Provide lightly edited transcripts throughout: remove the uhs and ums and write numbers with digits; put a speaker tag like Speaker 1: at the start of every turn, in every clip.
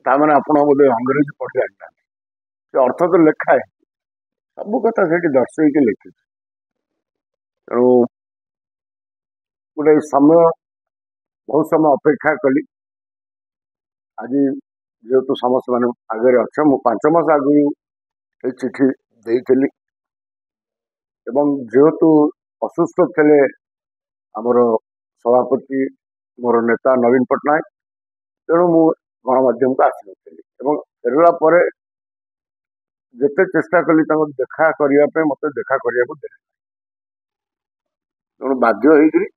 Speaker 1: ତାମାନେ ଆପଣ ବୋଧେ ଅଂଗ୍ରେଜୀ ପଢି ଜାଣିନାହାନ୍ତି। ସେ ଅର୍ଥ ତ ଲେଖା है, ସବୁ କଥା ସେଠି ଦର୍ଶେଇକି ଲେଖିଛି। ତେଣୁ ଗୋଟେ ସମୟ ବହୁତ ସମୟ ଅପେକ୍ଷା କଲି। ଆଜି ଯେହେତୁ ସମସ୍ତ ମାନେ ଆଗରେ ଅଛ, ମୁଁ 5 ମାସ ଆଗରୁ ଏ ଚିଠି ଦେଇଥିଲି ଏବଂ ଯେହେତୁ ଅସୁସ୍ଥ ଥିଲେ ଆମର ସଭାପତି ମୋର ନେତା ନବୀନ ପଟ୍ଟନାୟକ, ତେଣୁ ମୁଁ ଗଣମାଧ୍ୟମକୁ ଆସିନଥିଲି ଏବଂ ଫେରିଲା ପରେ ଯେତେ ଚେଷ୍ଟା କଲି ତାଙ୍କୁ ଦେଖା କରିବା ପାଇଁ ମତେ ଦେଖା କରିବାକୁ ଦେଲେ। ତେଣୁ ବାଧ୍ୟ ହେଇକରି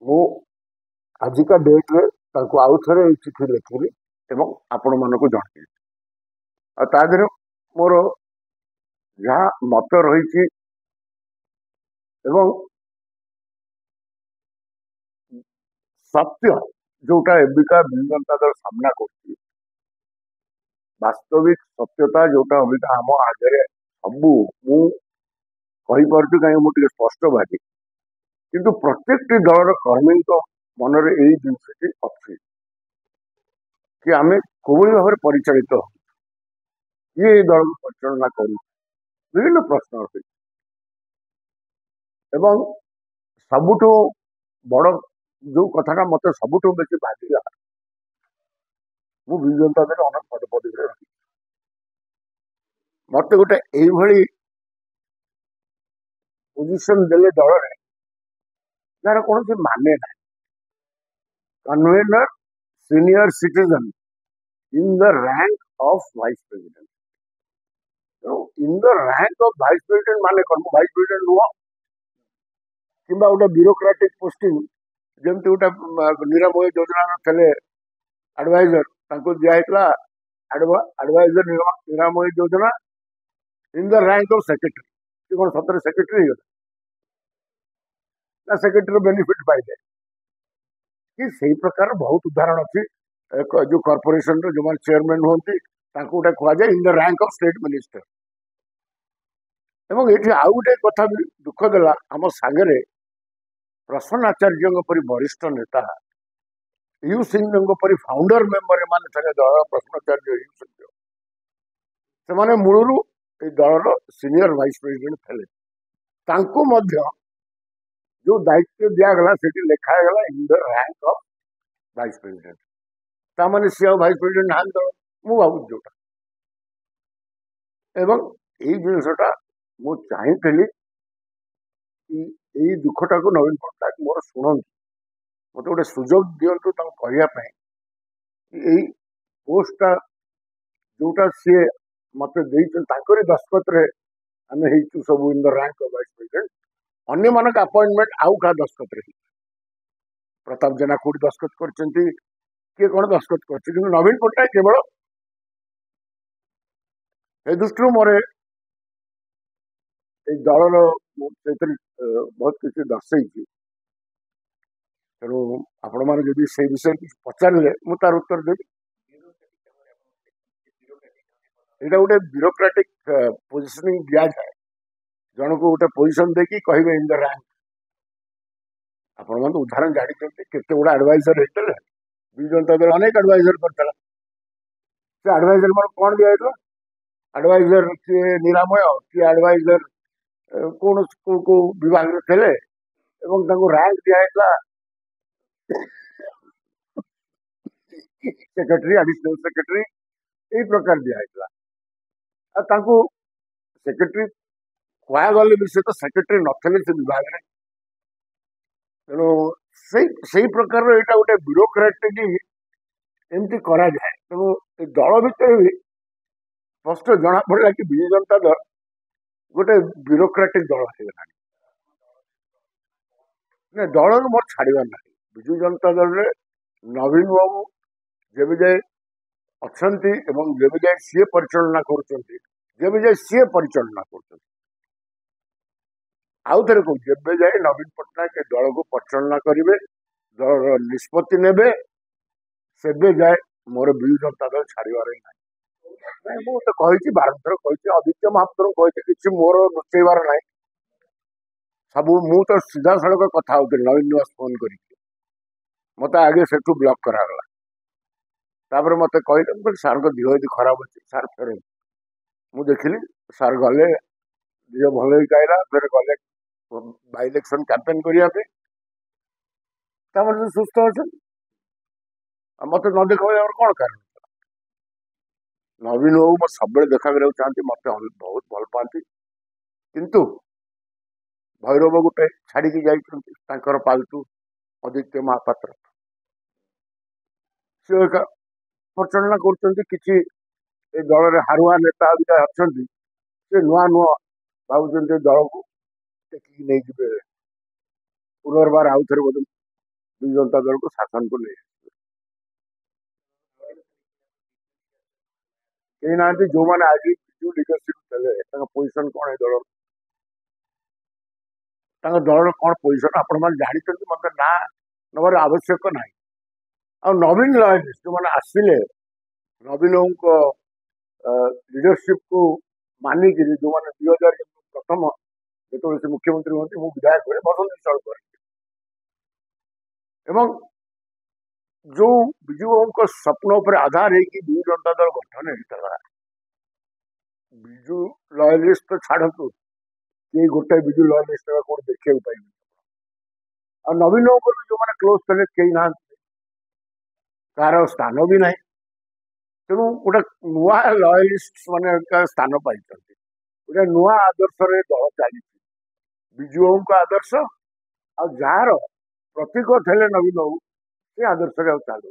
Speaker 1: ମୁଁ ଆଜିକା ଡେଟ୍ରେ ତାଙ୍କୁ ଆଉ ଥରେ ଏଇ ଚିଠି ଲେଖିଲି ଏବଂ ଆପଣମାନଙ୍କୁ ଜଣାଇଲି। ଆଉ ତା ଦେହରେ ମୋର ଯାହା ମତ ରହିଛି ଏବଂ ସତ୍ୟ ଯୋଉଟା ଏବିକା ବିଜୁ ଜନତା ଦଳ ସାମ୍ନା କରୁଛି, ବାସ୍ତବିକ ସତ୍ୟତା ଯୋଉଟା ଅବିକା ଆମ ଆଗରେ ସବୁ ମୁଁ କହିପାରୁଛି, କାହିଁକି ମୁଁ ଟିକେ ସ୍ପଷ୍ଟବାଦୀ, କିନ୍ତୁ ପ୍ରତ୍ୟେକଟି ଦଳର କର୍ମୀଙ୍କ ମନରେ ଏଇ ଜିନିଷଟି ଅଛି କି ଆମେ କୋଭଳି ଭାବରେ ପରିଚାଳିତ ହଉ, କିଏ ଏଇ ଦଳକୁ ପରିଚାଳନା କରୁ, ବିଭିନ୍ନ ପ୍ରଶ୍ନ ଅଛି। ଏବଂ ସବୁଠୁ ବଡ ଯୋଉ କଥାଟା ମତେ ସବୁଠୁ ବେଶୀ ବାଧିଲା, ମୁଁ ବିଜୁ ଜନତା ଦଳ ଅନେକ ପଦପଦବୀରେ ରହିଛି। ମତେ ଗୋଟେ ଏଇଭଳି ପୋଜିସନ ଦେଲେ ଦଳରେ ଯାହାର କୌଣସି ମାନେ ନାହିଁ। Convener senior citizen in the rank of vice president. ତେଣୁ in the rank of vice president ମାନେ କଣ? ମୁଁ ଭାଇସ ପ୍ରେସିଡେଣ୍ଟ ନୁହଁ, କିମ୍ବା ଗୋଟେ ବ୍ୟୁରୋକ୍ରାଟିକ ପୋଷ୍ଟିଂ, ଯେମିତି ଗୋଟେ ନିରାମୟ ଯୋଜନାର ଥିଲେ ଆଡଭାଇଜର, ତାଙ୍କୁ ଦିଆହେଇଥିଲା ଆଡଭାଇଜର ନିରାମୟ ଯୋଜନା in the rank of secretary। ସେ କଣ ସତରେ ସେକ୍ରେଟାରୀ ହେଇଗଲା ନା ସେକ୍ରେଟାରୀ ବେନିଫିଟ ପାଇଯାଏ କି? ସେଇ ପ୍ରକାର ବହୁତ ଉଦାହରଣ ଅଛି। ଯୋଉ କର୍ପୋରେସନର ଯୋଉମାନେ ଚେୟାରମ୍ୟାନ ହୁଅନ୍ତି ତାଙ୍କୁ ଗୋଟେ କୁହାଯାଏ in the rank of state minister. ଏବଂ ଏଠି ଆଉ ଗୋଟେ କଥା ବି ଦୁଃଖ ଦେଲା, ଆମ ସାଙ୍ଗରେ ପ୍ରସନ୍ନ ଆଚାର୍ଯ୍ୟଙ୍କ ପରି ବରିଷ୍ଠ ନେତା, ୟୁ ସିଂହଙ୍କ ପରି ଫାଉଣ୍ଡର ମେମ୍ବର ଏମାନେ ଥିଲେ ଦଳର, ପ୍ରସନ୍ନ ଆଚାର୍ଯ୍ୟ, ୟୁ ସିଂହ, ସେମାନେ ମୂଳରୁ ଏଇ ଦଳର ସିନିୟର ଭାଇସ ପ୍ରେସିଡେଣ୍ଟ ଥିଲେ। ତାଙ୍କୁ ମଧ୍ୟ ଯୋଉ ଦାୟିତ୍ୱ ଦିଆଗଲା ସେଠି ଲେଖା ହେଇଗଲା in the rank of vice president. ତାମାନେ ସିଏ ଆଉ ଭାଇସ ପ୍ରେସିଡେଣ୍ଟ ନାହାନ୍ତି ଦଳ, ମୁଁ ଭାବୁଛି ଯୋଉଟା। ଏବଂ ଏଇ ଜିନିଷଟା ମୁଁ ଚାହିଁଥିଲି କି ଏଇ ଦୁଃଖଟାକୁ ନବୀନ ପଟ୍ଟନାୟକ ମୋର ଶୁଣନ୍ତୁ, ମତେ ଗୋଟେ ସୁଯୋଗ ଦିଅନ୍ତୁ ତାଙ୍କୁ କହିବା ପାଇଁ କି ଏଇ ପୋଷ୍ଟଟା ଯୋଉଟା ସିଏ ମତେ ଦେଇଛନ୍ତି ତାଙ୍କରି ଦସ୍ତଖତରେ ଆମେ ହେଇଛୁ ସବୁ in the rank of vice president. ଅନ୍ୟମାନଙ୍କ ଆପଏଣ୍ଟମେଣ୍ଟ ଆଉ କାହା ଦସ୍ତଖତରେ ହେଇଛି। ପ୍ରତାପ ଜେନା କୋଉଠି ଦସ୍ତଖତ କରିଛନ୍ତି, କିଏ କଣ ଦସ୍ତଖତ କରିଛି, କିନ୍ତୁ ନବୀନ ପଟ୍ଟନାୟକ କେବଳ। ଏ ଦୃଷ୍ଟିରୁ ମୋର ଏଇ ଦଳର ସେଥିରେ ବହୁତ କିଛି ଦର୍ଶେଇଛି। ତେଣୁ ଆପଣମାନେ ଯଦି ସେଇ ବିଷୟରେ କିଛି ପଚାରିଲେ ମୁଁ ତାର ଉତ୍ତର ଦେବି। ଏଇଟା ଗୋଟେ ବ୍ୟୁରୋକ୍ରାଟିକ ପୋଜିସନିଂ ଦିଆଯାଏ, ଜଣକୁ ଗୋଟେ ପୋଜିସନ ଦେଇକି କହିବେ ଇନ୍ ଦ ରାଙ୍କ। ଆପଣମାନେ ଉଦାହରଣ ଜାଣିଛନ୍ତି, କେତେ ଗୁଡା ଆଡଭାଇଜର ହେଇଥିଲେ, ବିଜୁ ଜନତା ଦଳ ଅନେକ ଆଡଭାଇଜର କରିଥିଲା। ସେ ଆଡଭାଇଜର ମାନେ କଣ ଦିଆଯାଇଥିଲା? ଆଡଭାଇଜର କିଏ ନିରାମୟ, କିଏ ଆଡଭାଇଜର କୌଣସି କୋଉ କୋଉ ବିଭାଗରେ ଥିଲେ ଏବଂ ତାଙ୍କୁ ରାଙ୍କ ଦିଆଯାଇଥିଲା ସେକ୍ରେଟାରୀ, ଆଡିସନାଲ ସେକ୍ରେଟାରୀ, ଏଇ ପ୍ରକାର ଦିଆଯାଇଥିଲା। ଆଉ ତାଙ୍କୁ ସେକ୍ରେଟାରୀ କୁହାଗଲେ ବି ସେ ତ ସେକ୍ରେଟାରୀ ନଥିଲେ ସେ ବିଭାଗରେ। ତେଣୁ ସେଇ ପ୍ରକାରର ଏଇଟା ଗୋଟେ ବ୍ୟୁରୋକ୍ରାଟିକ ଏମିତି କରାଯାଏ। ତେଣୁ ଏ ଦଳ ଭିତରେ ବି ସ୍ପଷ୍ଟ ଜଣା ପଡିଲା କି ବିଜୁ ଜନତା ଦଳ ଗୋଟେ ବ୍ୟୁରୋକ୍ରାଟିକ ଦଳ ହେଇଗଲାଣି। ଦଳରୁ ମୋର ଛାଡିବାର ନାହିଁ। ବିଜୁ ଜନତା ଦଳରେ ନବୀନ ବାବୁ ଯେବେ ଯାଏ ଅଛନ୍ତି ଏବଂ ଯେବେ ଯାଏ ସିଏ ପରିଚାଳନା କରୁଛନ୍ତି, ଆଉ ଥରେ କହୁଛି, ଯେବେ ଯାଏ ନବୀନ ପଟ୍ଟନାୟକ ଏ ଦଳକୁ ପରିଚାଳନା କରିବେ, ଦଳର ନିଷ୍ପତ୍ତି ନେବେ, ସେବେ ଯାଏ ମୋର ବିଜୁ ଜନତା ଦଳ ଛାଡିବାର ହିଁ ନାହିଁ। ମୁଁ ତ କହିଛି, 12 ଥର କହିଛି, ଆଦିତ୍ୟ ମହାପାତ୍ରଙ୍କୁ କହିଛି, କିଛି ମୋର ଲୁଚେଇବାର ନାହିଁ। ସବୁ ମୁଁ ତ ସିଧାସଳଖ କଥା ହଉଥିଲି ନବୀନ ନିବାସ ଫୋନ କରିକି, ମତେ ଆଗେ ସେଠୁ ବ୍ଲକ କରାଗଲା। ତାପରେ ମତେ କହିଲେ ମୁଁ କହିଲି ସାର୍ଙ୍କ ଦେହ ଯଦି ଖରାପ ଅଛି ସାର୍ ଫେରେ ମୁଁ ଦେଖିଲି ସାର୍ ଗଲେ ଦେହ ଭଲ ହେଇ କାଇଲା ଫେରେ ଗଲେ ବାଇ ଇଲେକ୍ସନ କ୍ୟାମ୍ପେନ୍ କରିବା ପାଇଁ ତାପରେ ସେ ସୁସ୍ଥ ଅଛନ୍ତି ଆଉ ମତେ ନ ଦେଖେଇବାର କଣ କାରଣ ନବୀନ ବାବୁ ମତେ ସବୁବେଳେ ଦେଖା କରିବାକୁ ଚାହାନ୍ତି ମତେ ବହୁତ ଭଲ ପାଆନ୍ତି କିନ୍ତୁ ଭୈରବ ଗୋଟେ ଛାଡିକି ଯାଇଛନ୍ତି ତାଙ୍କର ପାଲତୁ ଅଦିତ୍ୟ ମହାପାତ୍ର ସେ ଏକା ପରିଚାଳନା କରୁଛନ୍ତି କିଛି ଏ ଦଳରେ ହାରୁଆ ନେତା ଅବିକା ଅଛନ୍ତି ସେ ନୂଆ ନୂଆ ଭାବୁଛନ୍ତି ଦଳକୁ ଟେକିକି ନେଇଯିବେ ପୁନର୍ବାର ଆଉ ଥରେ ବୋଧେ ବିଜୁ ଜନତା ଦଳକୁ ଶାସନକୁ ନେଇ କେହି ନାହାନ୍ତି ଯୋଉମାନେ ଆଜି ବିଜୁ ଲିଡରସିପ ଦେଲେ ତାଙ୍କ ପୋଜିସନ କଣ ଏ ଦଳର ତାଙ୍କ ଦଳର କଣ ପୋଜିସନ ଆପଣ ମାନେ ଜାଣିଛନ୍ତି ମତେ ନା ନେବାର ଆବଶ୍ୟକ ନାହିଁ ଆଉ ନବୀନ ଲୟନିଷ୍ଟ ଯୋଉମାନେ ଆସିଲେ ନବୀନଙ୍କ ଲିଡରସିପ କୁ ମାନିକିରି ଯୋଉମାନେ 2000 ପ୍ରଥମ ଯେତେବେଳେ ସେ ମୁଖ୍ୟମନ୍ତ୍ରୀ ହୁଅନ୍ତି ମୁଁ ବିଧାୟକ ବେଳେ ବସନ୍ତ ବିଶ୍ୱାଳ କରେ ଏବଂ ଯୋଉ ବିଜୁ ବାବୁଙ୍କ ସ୍ୱପ୍ନ ଉପରେ ଆଧାର ହେଇକି ବିଜୁ ଜନତା ଦଳ ଗଠନ ହେଇଥିଲା ବିଜୁ ଲୟନିଷ୍ଟ ତ ଛାଡନ୍ତୁ କେହି ଗୋଟେ ବିଜୁ ଲୟନିଷ୍ଟ କୋଉଠି ଦେଖିବାକୁ ପାଇନି ଆଉ ନବୀନ ବାବୁଙ୍କର ବି ଯୋଉମାନେ କ୍ଲୋଜ ଥିଲେ କେହି ନାହାନ୍ତି କାହାର ସ୍ଥାନ ବି ନାହିଁ ତେଣୁ ଗୋଟେ ନୂଆ ଲୟଲିଷ୍ଟ ମାନେ ସ୍ଥାନ ପାଇଛନ୍ତି ଗୋଟେ ନୂଆ ଆଦର୍ଶରେ ଦଳ ଚାଲିଛି ବିଜୁ ବାବୁଙ୍କ ଆଦର୍ଶ ଆଉ ଯାହାର ପ୍ରତୀକ ଥିଲେ ନବୀନ ବାବୁ ସେ ଆଦର୍ଶରେ ଆଉ ଚାଲୁ